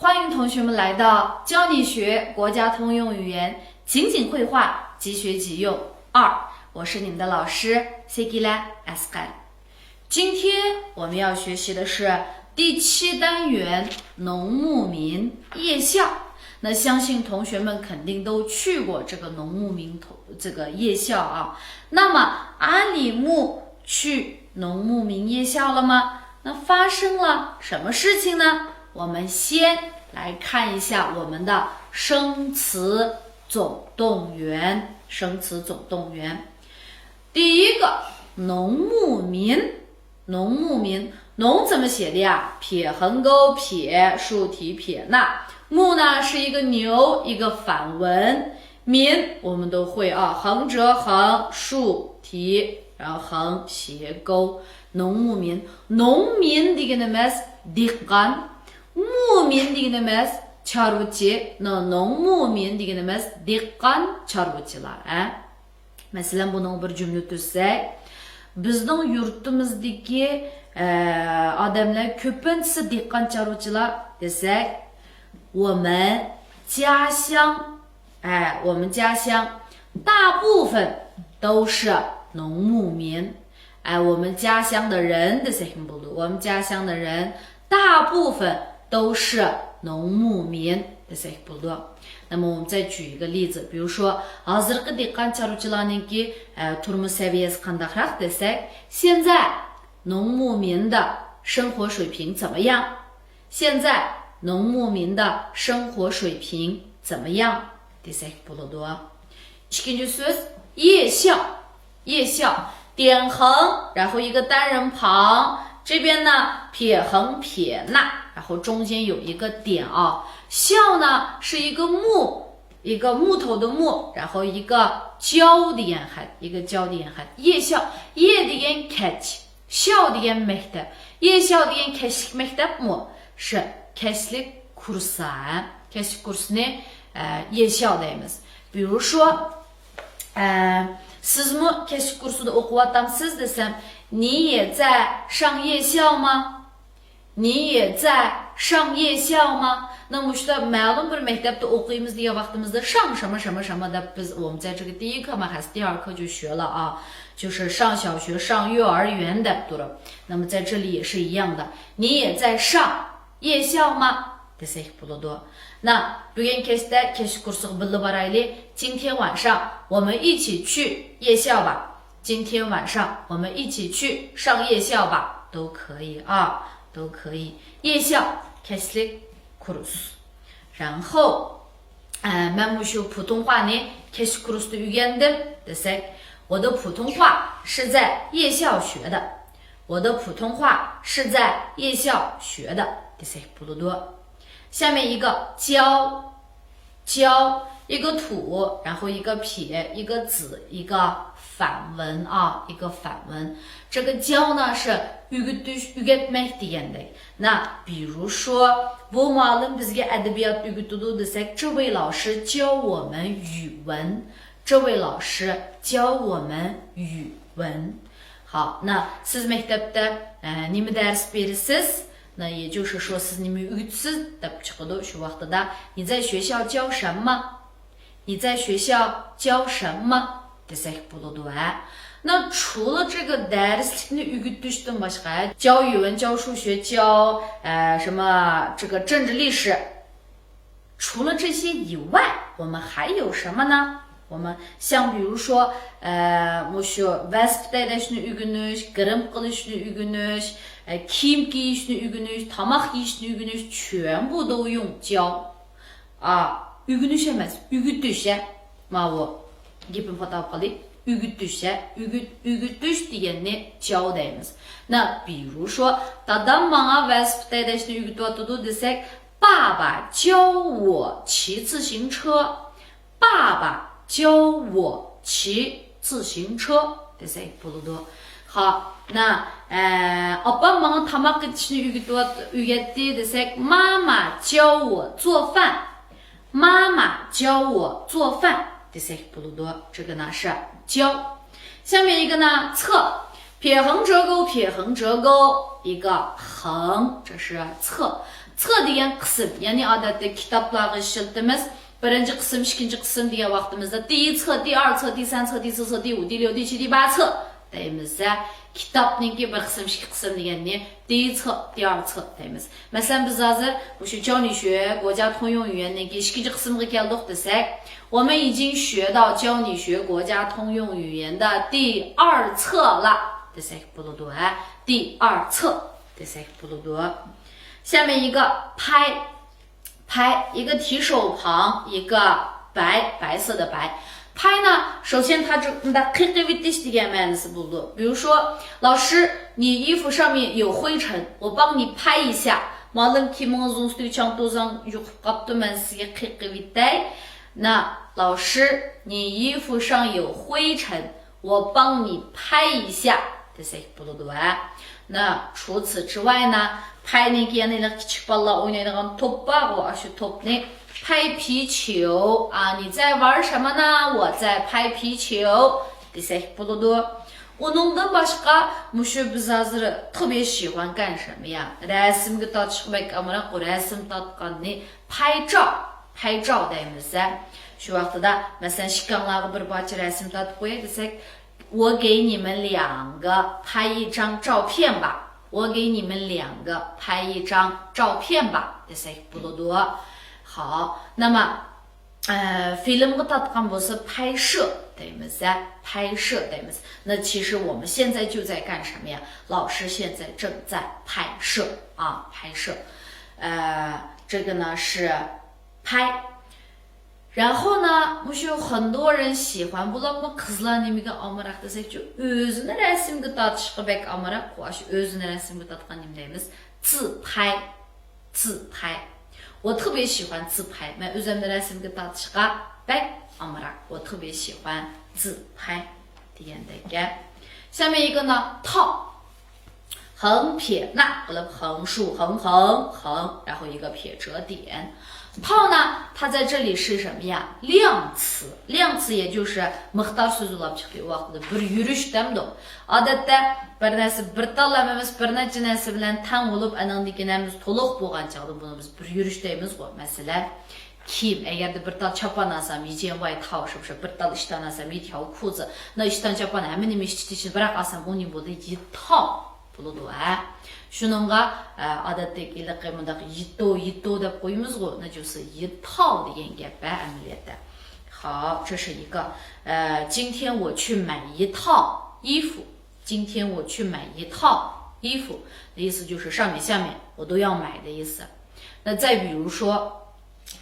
欢迎同学们来到教你学国家通用语言情景绘画即学即用2，我是你们的老师 Segila Asghar。今天我们要学习的是第7单元农牧民夜校。那相信同学们肯定都去过这个农牧民这个夜校啊。那么阿里木去农牧民夜校了吗？那发生了什么事情呢？我们先来看一下我们的生词总动员。生词总动员，第一个农牧民，农牧民，农怎么写的呀？撇横钩撇，竖提撇捺。牧呢是一个牛，一个反文。民我们都会啊，横折横，竖提，然后横斜钩。农牧民，农民deganimiz dehqon, mumin deganimiz chorvachi.农牧民deganimiz dehqon chorvachilar. Masalan, buning bir jumla tuzsak, bizning yurtimizdagi odamlar ko'pinchisi dehqon chorvachilar desak, 我们家乡大部分都是农牧民。我们家乡的人我们家乡的人大部分都是农牧民。那么我们再举一个例子，比如说hozirgi dehqon chorvachilarniki turmush saviyasi qandayroq desak, 现在农牧民的生活水平怎么样？现在农牧民的生活水平怎么样？ desak bo'ladi. Ikkinchi so'z夜校，夜校点横，然后一个单人旁，这边呢撇横撇捺，然后中间有一个点啊。校呢是一个木，一个木头的木，然后一个交的眼含，一个交的眼含。夜校，夜degan kech，校degan maktab，夜校degan kechlik maktabmi？是 kechlik kursni，kechlik kursni夜校deymiz。比如说sizmi kechlik kursida o'qiyotgansiz desam, 你也在上夜校吗？你也在上夜校吗？那么说ma'lum bir maktabda o'qiymiz degan vaqtimizda 上什么什么什么的，我们在这个第一课嘛还是第2课就学了啊，就是上小学上幼儿园的。那么在这里也是一样的，你也在上夜校吗？ desek bo'ladi。那 bugun kechda kechki kursga birga boraylik， 今天晚上我们一起去夜校吧，今天晚上我们一起去上夜校吧，都可以啊，都可以。夜校 kechlik kurs。 然后man mushu 普通话呢 kechki kursda o'rgandim desak， 我的普通话是在夜校学的，我的普通话是在夜校学的 desek bo'ladi。下面一个交，交一个土，然后一个撇，一个子，一个反文啊，一个反文。这个交呢是 o'rgatmak deganday。那比如说 bu muallim bizga adabiyot o'rgatadi desak， 这位老师教我们语文，这位老师教我们语文。好，那 siz maktabda nima dars berasiz？那也就是说是你们o'qitasiz deb chiqadi shu vaqtida， 你在学校教什么？你在学校教什么 desak bo'ladi。 那除了这个 darslikni o'qitishdan boshqa， 教语文教数学教什么这个政治历史，除了这些以外，我们还有什么呢？我们像比如说mushu vasf tayyorlashni o'rganish, grim qilishni o'rganish, kiyim kiyishni o'rganish, tomoq yeyishni o'rganish， 全部都用教啊，o'rganish emas o'rgatish。 mana bu gapim xato qildik， o'rgatish deganni 教 deymiz。 那比如说 dadam menga vasf tayyorlashni o'rgatyotdi desak， 爸爸教我骑自行车，爸爸教我骑自行车 desak bo'ladi。 好，那opam menga tomoq qilishni o'rgatdi desak， 妈妈教我做饭，妈妈教我做饭 desak bo'ladi。 这个呢是教。下面一个呢侧，撇横折钩，撇横折钩，一个横，这是侧。Çığı degan qism, ya'ni odatda kitoblarga ishlatamiz. Birinchi qism, ikkinchi qism degan vaqtimizda di çığı, di ar çığı, di san çığı, di si çığı, di u, di liu, di qi, di ba çığı deymiz. Kitobninki bir qism, ikki qism deganni di çığı, di ar çığı deymiz. Masalan biz hozir bu shu 教你学国家通用语言ninki ikkinchi qismga keldik desak, 我们已经学到教你学国家通用语言的第二册了。desak bo'ladi. 第二册 desak bo'ladi. 下面一个拍，拍一个提手旁，一个白色的白。拍呢，首先它这的 qiyqivitish degan ma'nosi bo'ldi. 比如说，老师，你衣服上面有灰尘，我帮你拍一下。Malum kimingiz ustiga chang to'zon yuqib qolibdi, men sizga qiyqivitay. 那老师，你衣服上有灰尘，我帮你拍一下。desak bo'ladi. 那除此之外呢，拍那个那个kichik bolalar o'ynaydigan to'p bor, 我shu to'pni拍皮球啊，你在玩什么呢？我在拍皮球。desak bo'ladi. Onundan başka muşu biz hazır特别喜欢干什么呀？ Resimga tortishmak amına o resim tortganni 拍照 deymiz. Şu vaqtida mesela shikanlarga bir parça resim tortib qo'yay desak, 我给你们两个拍一张照片吧。我给你们两个拍一张照片吧 desak bo'ladi. 好，那么filmga tortgan bo'lsa 拍摄 deymiz. 拍摄 deymiz. 那其实我们现在就在干什么呀？老师现在正在拍摄啊，拍摄。这个呢是拍。然后呢，我是有很多人喜欢bularni qizlar nimaga amroq desak-chi, o'zini rasmga tortishga bek amroq, shu o'zini rasmga tortgan nima deymiz? 自拍，自拍。我特别喜欢自拍，men o'zimni rasmga tortishga bek amroq, 我特别喜欢自拍 degandek. 下面一个呢，套。横撇捺，横竖横，然后一个撇折点。套呢，它在这里是什么呀？量词，量词也就是miqdor so'zi olib chiqib vaqtida bir yurish demdi. Odatda bir narsa bir tanlab emas, bir necha narsa bilan tang bo'lib, anandiklarimiz to'liq bo'lgan chog'da buni biz bir yurish deymiz-ku. Masalan, kiyim, agarda bir tal chopon olsam, 一件外套是不是？ bir tal ishton olsam, 一条裤子，那 ishton chopon hamma nima ichitishi, biroq olsam, uning bo'ldi 一套bo'ladi. Shuningga odatdagi iliq mundaq yitto deb qo'yamiz-ku, 那就是一套degan gap amaliyotda. 好，这是一个今天我去买一套衣服，今天我去买一套衣服的意思就是上面下面我都要买的意思。那再比如说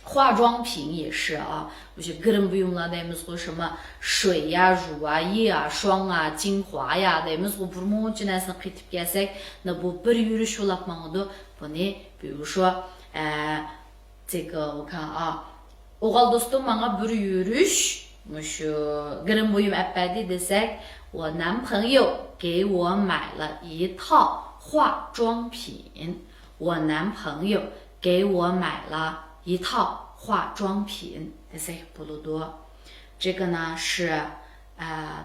化妆品也是啊，不是个人不用了，咱们说什么水呀、乳啊、液啊、霜啊、精华呀，咱们说不么就那是可以提噻，那不不有说了嘛的，不呢，比如说这个我看啊，oğal dostum bana bir yürüyüş, gırım boyum epeydi desek, 我男朋友给我买了一套化妆品，我男朋友给我买了一套化妆品 desek bo'ladi. 这个呢是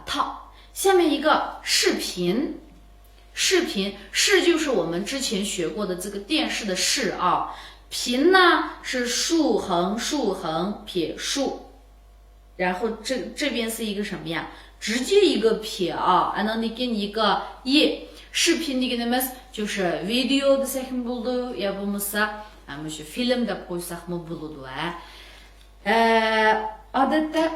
套。下面一个视频，视频视就是我们之前学过的这个电视的视啊。平呢是竖横撇竖，然后这边是一个什么呀？直接一个撇啊，然后你给你一个页。视频的给你们就是 video 的啥么bo'ldi，也不么啥，我们是 film 的qo'ysak啥么bo'ldi。odatda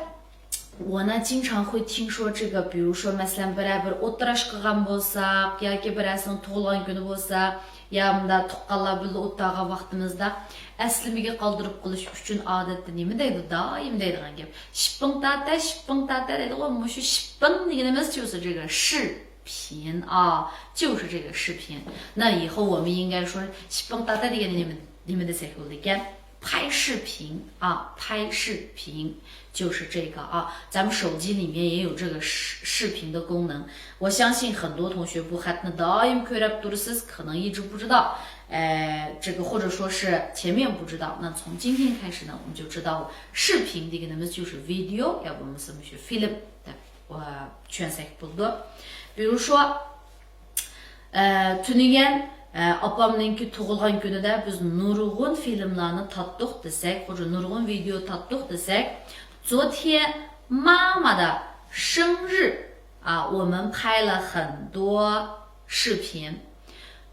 我呢经常会听说这个，比如说masalan bir o'tirish qilgan bo'lsak yoki birasining tug'ilgan kuni bo'lsa, ya bunda tuqqanlar birga o'tirgan vaqtimizda aslimiga qoldirib qolish uchun odatda nima deydi? Doim deydigan gap. Shiping tata deydi. 我们是 shiping deganimiz 就是这个视频啊，就是这个视频。那以后我们应该说 shiping tata degan nima desak bo'ladi? 拍视频啊，拍视频就是这个啊，咱们手机里面也有这个视频的功能。我相信很多同学不还那doim ko'rib tursiz，可能一直不知道，这个或者说是前面不知道。那从今天开始呢，我们就知道视频这个呢就是 video， 要不我们什么是 film 的，我全say不多。比如说，tunigan apamninki tug'ilgan kunida biz nurg'un filmlarni tatdiq desak, nurg'un video tatdiq desak, 昨天妈妈的生日啊，我们拍了很多视频。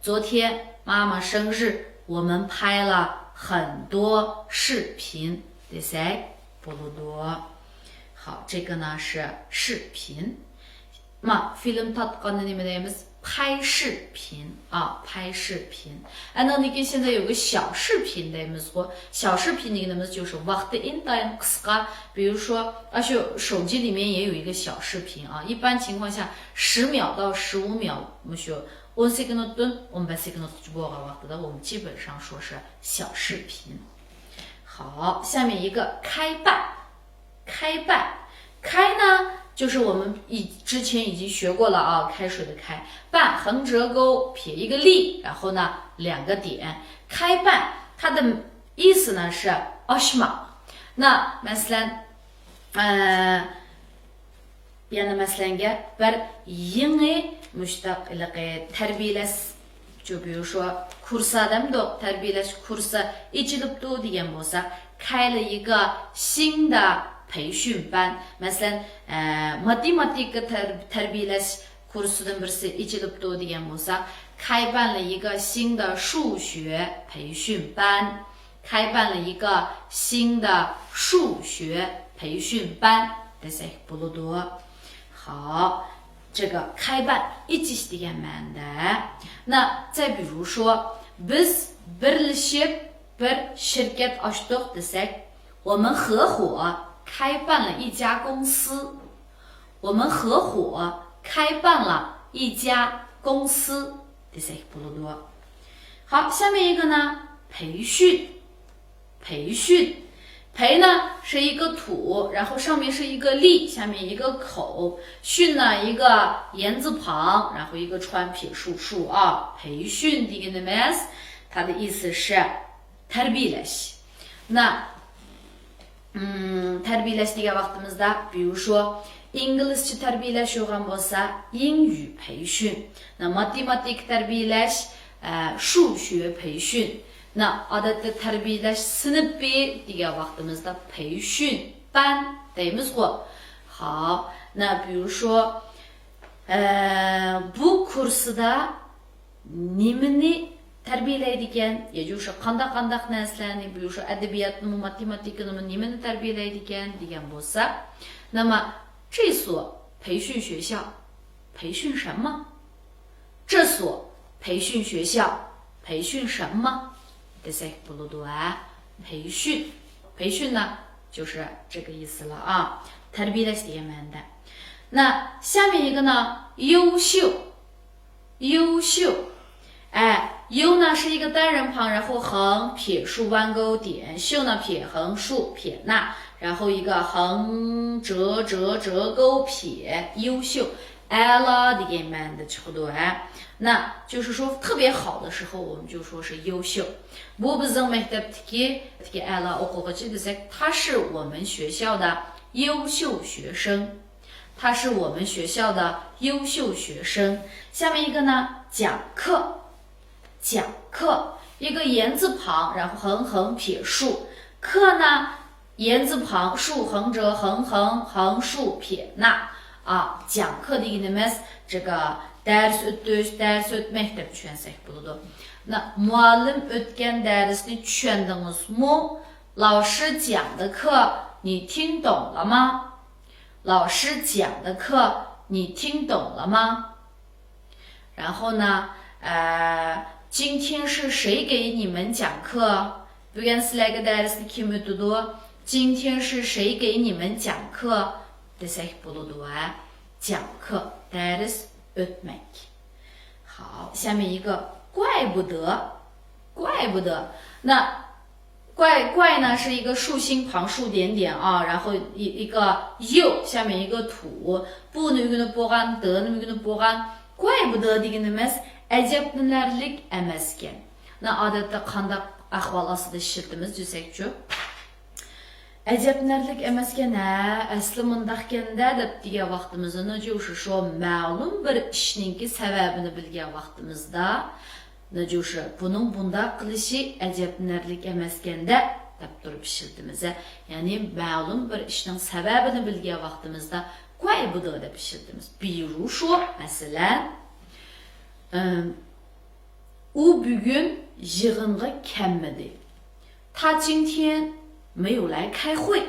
昨天妈妈生日，我们拍了很多视频。对噻，不鲁多。好，这个呢是视频。嘛，film tatqanni nima deymiz？拍视频啊，拍视频。那你看现在有个小视频deymiz ғой，小视频呢就是vaqti intayin qisqa，比如说，而且手机里面也有一个小视频啊，一般情况下10秒到15秒，我们说10 sekunddan 15 sekundgacha bo'lgan vaqtida，我们基本上说是小视频。好，下面一个开办，开办，开呢？就是我们之前已经学过了啊，开水的开，办横折钩撇一个立，然后呢2个点，开办它的意思呢是 ochma。那 masalan，yana masalanga bir yangi mushtaq tarbiyalash，就比如说 kursdamdo tarbiyalash kursi ichilibdi degan bo'lsa，开了一个新的培训班，masalan matematika tarbiyalash kursidan birisi ichilibdi degan bo'lsa，开办了一个新的数学培训班，开办了一个新的数学培训班desak bo'ladi。好，这个开办ichish degan ma'noda。那再比如说 biz birlashib bir shirkat ochdik desak，我们合伙开办了一家公司，我们合伙开办了一家公司。好，下面一个呢，培训，培训，培呢是一个土，然后上面是一个立，下面一个口，训呢一个言字旁，然后一个川撇竖竖啊，培训deganimiz，它的意思是 tarbiyalash。那tarbiyalash degan vaqtimizda，比如说 inglizcha tarbiyalash yo'g'an bo'lsa， 英语培训。那 matematik tarbiyalash， 数学培训。那 odatda tarbiyalash sinfi degan vaqtimizda 培训班deymiz ғой。好，那比如说bu kursda nimani tarbiyalaydigan， 也就是qandaq narsalarni， 比如说 adabiyotni matematikani nimani tarbiyalaydigan degan bo'lsa， 那么这所培训学校培训什么？这所培训学校培训什么？desak bo'ladi啊，培训，培训呢就是这个意思了啊。tarbiyalash degan ma'noda。那下面一个呢，优秀，优秀，优呢是一个单人旁，然后横撇竖弯钩点，秀呢撇横竖撇捺，然后一个横折钩撇，优秀。ela degan ma'noda chiqadi。那就是说特别好的时候，我们就说是优秀。bu bizning maktabdagi ela o'quvchi desak， 他是我们学校的优秀学生，他是我们学校的优秀学生。下面一个呢，讲课，讲课，一个言字旁，然后横撇竖，课呢言字旁，竖横折横竖撇捺啊，讲课的deganimiz这个ders o'tmek deb tushunsak bo'ladi。那 muallim o'tgan darsni tushundingizmi？ 老师讲的课你听懂了吗？老师讲的课你听懂了吗？然后呢，今天是谁给你们讲课？ Bugun sizlarga darsni kim o'tadi？ 今天是谁给你们讲课？desak bo'ladi啊，讲课 ders o'tmek。好，下面一个怪不得，怪不得。那怪呢是一个竖心旁竖点点啊，然后一个又下面一个土，不能跟보간得能跟보간，怪不得deganimiz ajablanarlik emaskan。那odatda qanday ahvol ostida ishlatamiz desakchi ajablanarlik emaskan asli mundaqkanda deb degan vaqtimizda就是说ma'lum bir ishninki sababini bilgan vaqtimizda 那就是bunun bunda qilishi ajablanarli emaskanda deb turib ishiltimiz. Ya'ni ma'lum bir ishning sababini bilgan vaqtimizda quay budu deb ishiltimiz. 比如说 masalan, u bugun yig'inga kelmadi. 他今天没有来开会。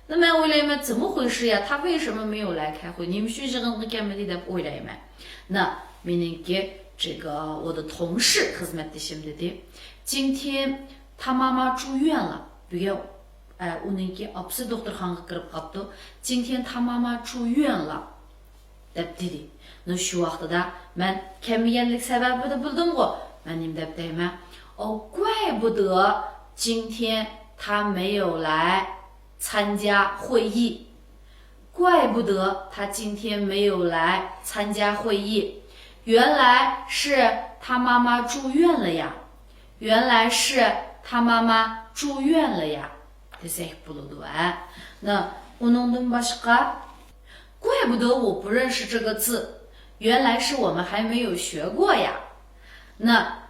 那么o'ylayman 怎么回事呀？他为什么没有来开会？你们学yig'inga kelmadi deb o'ylayman. 那 meniki 这个我的同事 xizmatdashim dedi. 今天他妈妈住院了。bugun uninki opasi doktorxonaga kirib qolibdi. 今天他妈妈住院了 deb dedi. 那shu vaqtida men kelmaganlik sababini bildim-ku. Men nim deb deyman. 怪不得今天他没有来参加会议。怪不得他今天没有来参加会议。原来是他妈妈住院了呀。原来是他妈妈住院了呀。desek bo'ladi. 那uningdan boshqa 怪不得我不认识这个字，原来是我们还没有学过呀。那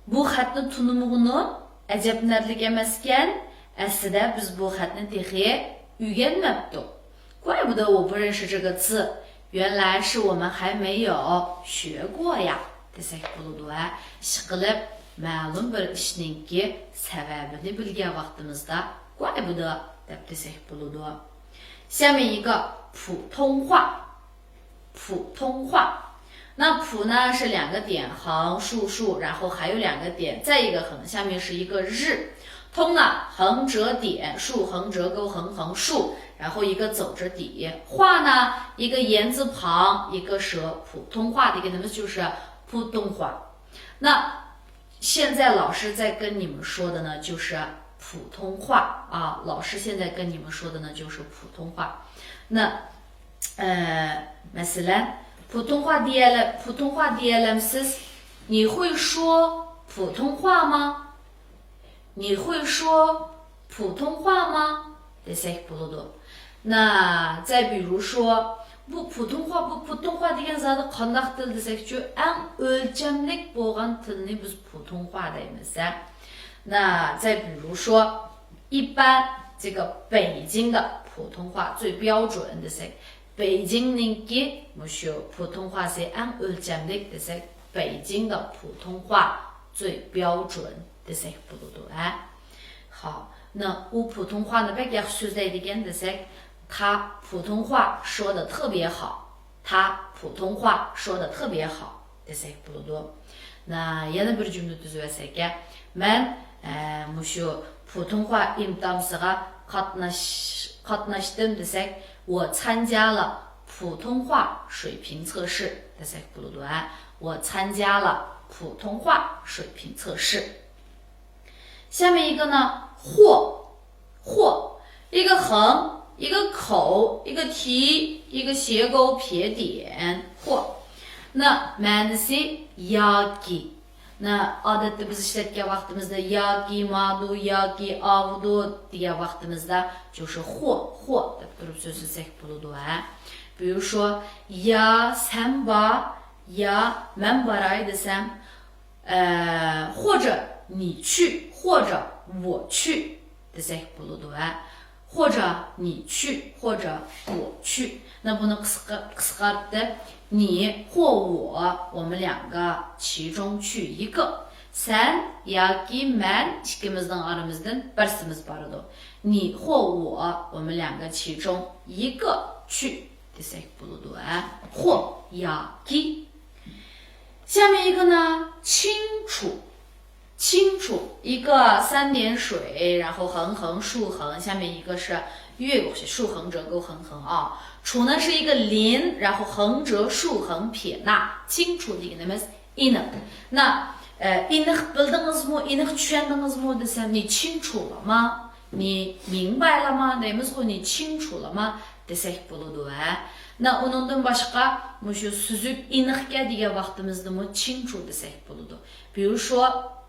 bu xatni tunumug'ini ajablanarli emaskan, aslida biz bu xatni texi o'rganmabdik. 怪不得我不认识这个字，原来是我们还没有学过呀。desek bo'ladi. Ishqilib ma'lum bir ishninki sababini bilgan vaqtimizda 怪不得 deb desek bo'ladi. 下面一个普通话，普通话。那普呢是两个点横竖竖，然后还有两个点，再一个横，下面是一个日。通呢横折点，竖横折钩，横横竖，然后一个走着底。话呢一个言字旁，一个舌。普通话的一个那么就是普通话。那现在老师在跟你们说的呢就是普通话啊，老师现在跟你们说的呢就是普通话。那mesela 普通话diyelim，你会说普通话吗？你会说普通话吗？ desek bo'ladi. 那再比如说bu普通话degan zotni qanday til desakchu eng o'lchamlik bo'lgan tilni biz 普通话deymiz. 那再比如说一般这个北京的普通话最标准desak北京ninki mushu 普通话是 eng o'lchamlik desak 北京的普通话最标准desek bo'ladi. 好，那我普通话呢bek yaxshi so'zlaydigan desak 他普通话说的特别好，他普通话说的特别好desek bo'ladi. Na yana bir jumla tuzib olsak, men mushu 普通话imtihonsiga qatnashdim desak 我参加了普通话水平测试desek bo'ladi. 我参加了普通话水平测试。下面一个呢，或一个横，一个口，一个提，一个斜钩撇点，或。那 ma'nosi yoki. Na odatda biz ishlatgan vaqtimizda yoki, madu yoki, avdu degan vaqtimizda 就是或 deb turib so'zlasak bo'ladi. 比如说 ya sen bar, ya men baray desam, 或者你去，或者我去 desek bo'ladi. 或者你去，或者我去。那buni qisqartib 你或我们两个其中去一个。sen yoki men ikkimizning oramizdan birsimiz bor edi. 你或我们两个其中一个去 desek bo'ladi. 或 yoki。下面一个呢，清楚。清楚，一个三点水，然后横横竖横，下面一个是月竖横折钩横横啊。楚呢是一个林，然后横折竖横撇捺。清楚的一个那么 iniq。那iniq bildiniz mi? iniq tushundingiz mi desam 你清楚了吗？你明白了吗？ deymiz ku 你清楚了吗 desak bo'ladi. Na uningdan boshqa mushu suzuk iniqga degan vaqtimizda mu 清楚 desak bo'ladi. 比如说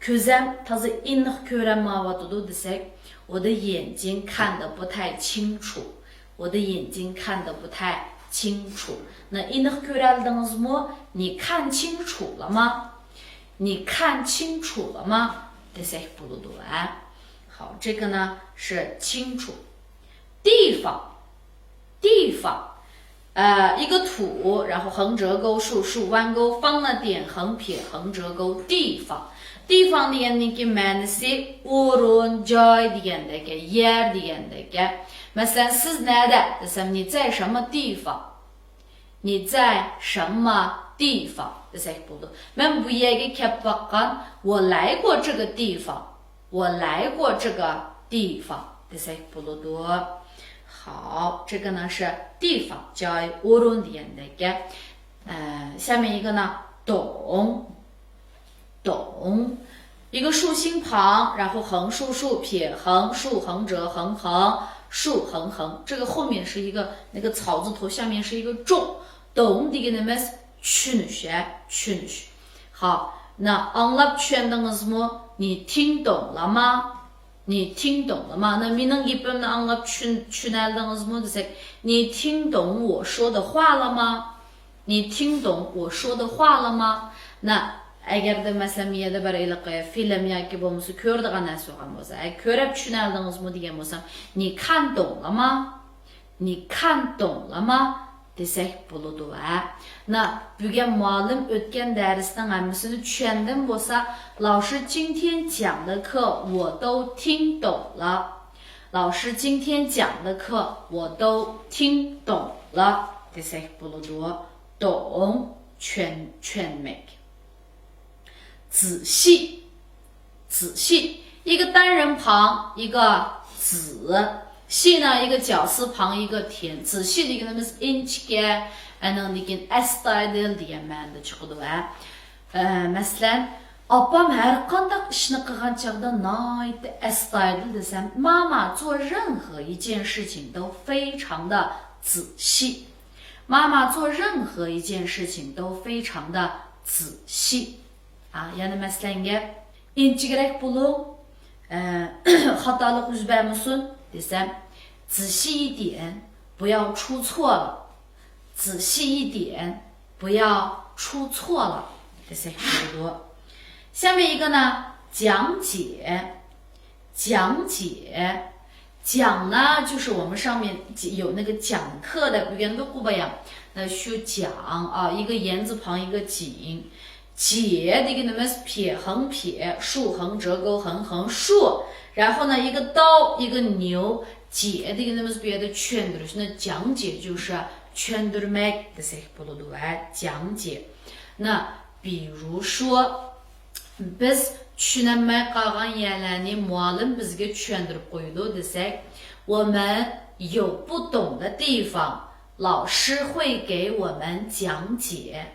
ko'zim toza iniq ko'rinmayotidi desak 我的眼睛看得不太清楚，我的眼睛看得不太清楚。那aniq ko'raldingiz mi？你看清楚了吗？你看清楚了吗？desak bo'ladi。好，这个呢是清楚。地方，一个土，然后横折钩竖竖弯钩，放了点横撇横折钩，地方degandagi ma'nosi o'rin joy degandagi yer degandagi. Masalan siz nerede desem你在什么地方？你在什么地方desak bo'ladi. Men bu yerga kelib boqqan, 我来过这个地方，我来过这个地方desak bo'ladi。好，这个呢是地方joy o'rin degandagi。下面一个呢懂，一个竖心旁，然后横竖竖撇横竖横折横横竖横横，这个后面是一个那个草字头，下面是一个重。懂deganimiz tushunish。好，那 anlab tushundingiz mi？你听懂了吗？你听懂了吗？那 mening gapimni anlab tushunaldingiz mi desak，你听懂我说的话了吗？你听懂我说的话了吗？那agarda masalan miyada bir film yoki bo'lmasa ko'radigan narsa bo'lgan bo'lsa, ko'rib tushunaldingizmi degan bo'lsam, 你看懂了吗？你看懂了吗？desak bo'ladi. Na bugun muallim o'tgan darsning hammasini tushundim bo'lsa, 老师今天讲的课我都听懂了。老师今天讲的课我都听懂了desak bo'ladi. 懂全make。仔细，一个单人旁，一个子，细呢一个绞丝旁，一个田。仔细的一个那么是 inchga，lekin astoydil degan ma'noda chiqadi. Masalan, opam har qanday ishni qilgan chog'da nihoyatda astoydil desam, 妈妈做任何一件事情都非常的仔细。妈妈做任何一件事情都非常的仔细。Yani masalanga inchikroq bo'lib, xatolik yuz bermasin desam, 仔细一点，不要出错了。仔细一点，不要出错了。desak bo'ladi. 下面一个呢，讲解，讲呢就是我们上面有那个讲课的，比如不一样，那需讲一个言字旁一个井。解这个那么撇横撇竖横折钩横横竖，然后呢一个刀一个牛，解这个那么别的圈durur，那讲解就是tushundirmak desak bo'ladi. 讲解。那比如说biz tushunolmay qolgan yerlarni muallim bizga tushundirib qo'ydi desak， 我们有不懂的地方，老师会给我们讲解。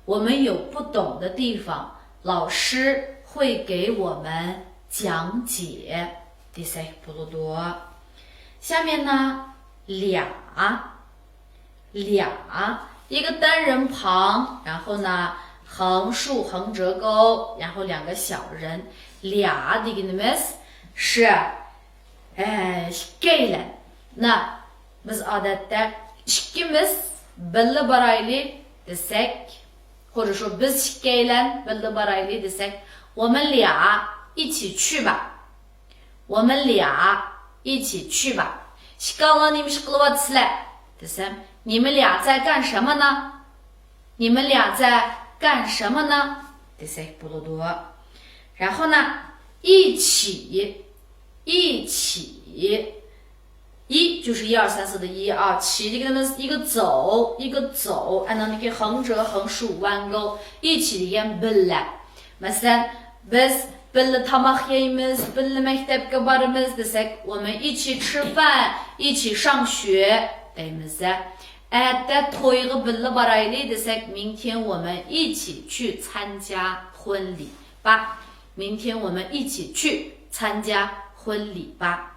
我们有不懂的地方，老师会给我们讲解。desak bo'ladi. 下面呢，俩，一个单人旁，然后呢横竖横折钩，然后两个小人，俩deganimiz是ikkalan. 那 biz odatda ikkimiz birga boraylik desak，或者说 biz ikkalan birga boraylik desak， 我们俩一起去吧，我们俩一起去吧。shikanglar nima ish qilyapsizlar desam， 你们俩在干什么呢？你们俩在干什么呢？desak bo'ladi. 然后呢，一起，一就是1、2、3、4的一啊，起这个呢一个走，按照那个横折横竖弯钩，一起的 birga。masalan biz birga tomoq yeymiz, birga maktabga boramiz desak， 我们一起吃饭，一起上学deymiz. erta to'yga birga boraylik desak， 明天我们一起去参加婚礼吧。明天我们一起去参加婚礼吧。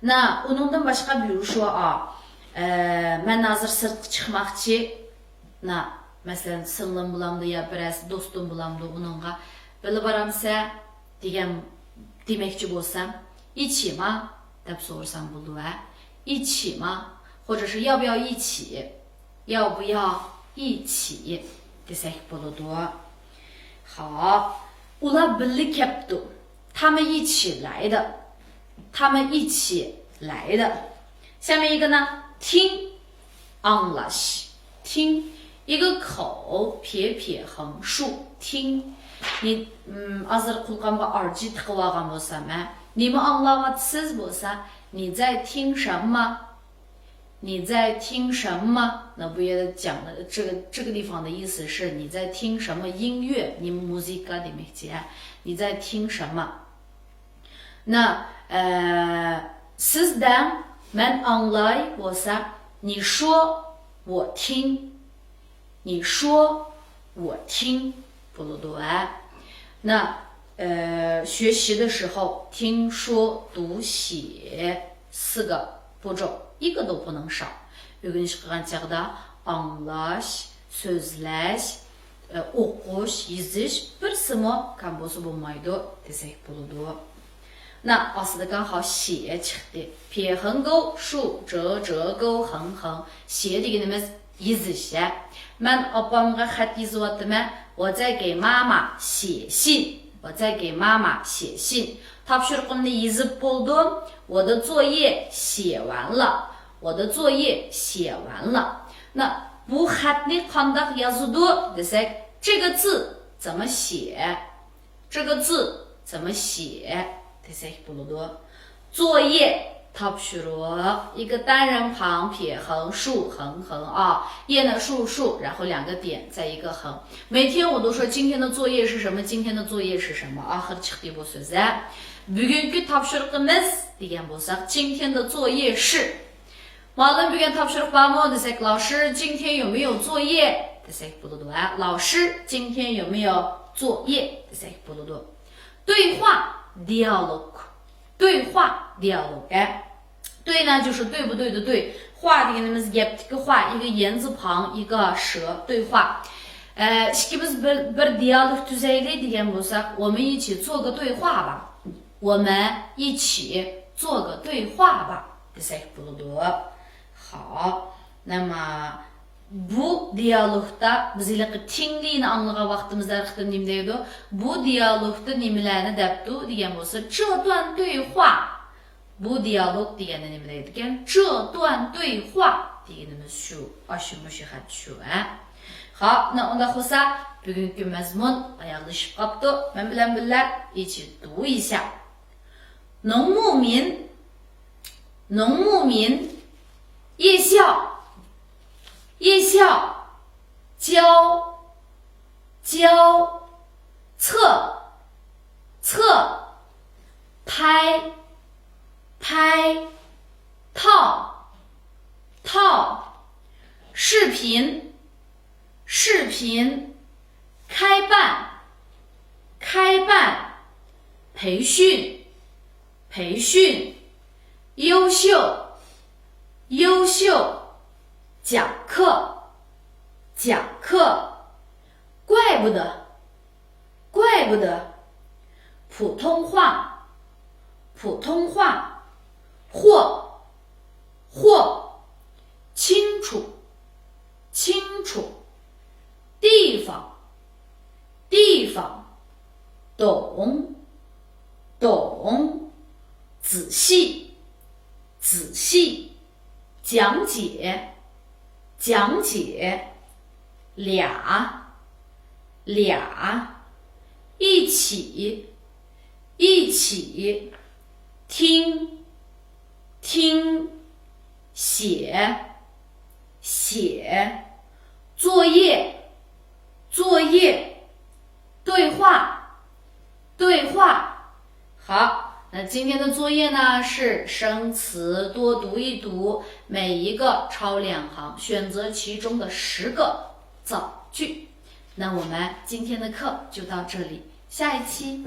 那uningdan boshqa比如说men hozir sirtga chiqmoqchi. Na masalan singlim bo'lamdi yo birasi do'stim bo'lamdi, uningga birga boramsa degan demoqchi bo'lsam, 一起吗 deb so'rasam bo'ladi. 一起吗或或者是要不要一起？要不要一起？第三个不多。好，ular birga kelibdi，他们一起来的，他们一起来的。下面一个呢，听 ，anlash， 听，一个口撇撇横竖听。你азыр құлқамға аржи тықып алған болсам,你们аңлаватсыз болса, 你在听什么？你在听什么？那不也讲的这个地方的意思是你在听什么音乐？你们 música 里面讲你在听什么？那sizden ben anlay bolsa， 你说我听，你说我听，不对。那学习的时候，听说读写4个步骤，一个都不能少。Öğreniş qilgan chaqda anglash, so'zlash, o'qish, yozish birsimi kam bo'lsa bo'lmaydi desak bo'ladi. 那aslida 刚好写 chiqdi. 撇横钩竖折折钩横横 写 deganimiz yozish. Men opamga xat yozyapman. 我在给妈妈写信。我在给妈妈写信。Topshiriqimni yozib bo'ldim. 我的作业写完了。我的作业写完了。那bu xatni qanday yozadi desak, 这个字怎么写？这个字怎么写？desak bo'ladi. 作业 topshiriq 一个单人旁撇横竖横横啊，页呢竖竖，然后2个点再一个横。每天我都说今天的作业是什么？今天的作业是什么？axir chiqdi bu so'z. Bugungi topshiriqimiz degan bo'lsak, 今天的作业是。Muallim bugun topshiriq bormi desak, 老师今天有没有作业 desak bo'ladi. 老师今天有没有作业 desak bo'ladi. 对话 dialog， 对话 dialog。对呢就是对不对的对，话deganimiz gapdagi话，一个言字旁一个舌，对话。Ikkimiz bir dialog tuzaylik degan bo'lsak, 我们一起做个对话吧。我们一起做个对话吧 desak bo'ladi. 好，那么bu dialogda bizlar tinglikni anglagan vaqtimizda nima deydi? Bu dialogda nimalarni debdi degan bo'lsa, 这段对话。bu dialog degani nima deydi ekan? 这段对话 deganimiz shu. Ashu-mushihat shu. 好，那unda bo'lsa bugungi mazmun oyoqlashib qopti. Men bilan birga 一起读一下。农牧民，农牧民，夜校，夜校，教，教，测，测，拍，拍，套，套，视频，视频，开办，开办，培训。培训，优秀，优秀，讲课，讲课，怪不得，怪不得，普通话，普通话，或，清楚，清楚，地方，地方，懂，懂。仔细，仔细，讲解，讲解，俩，俩，一起，一起，听，听，写，写，作业，作业，对话，对话。好。那今天的作业呢是生词多读一读，每一个抄2行，选择其中的10个造句。那我们今天的课就到这里，下一期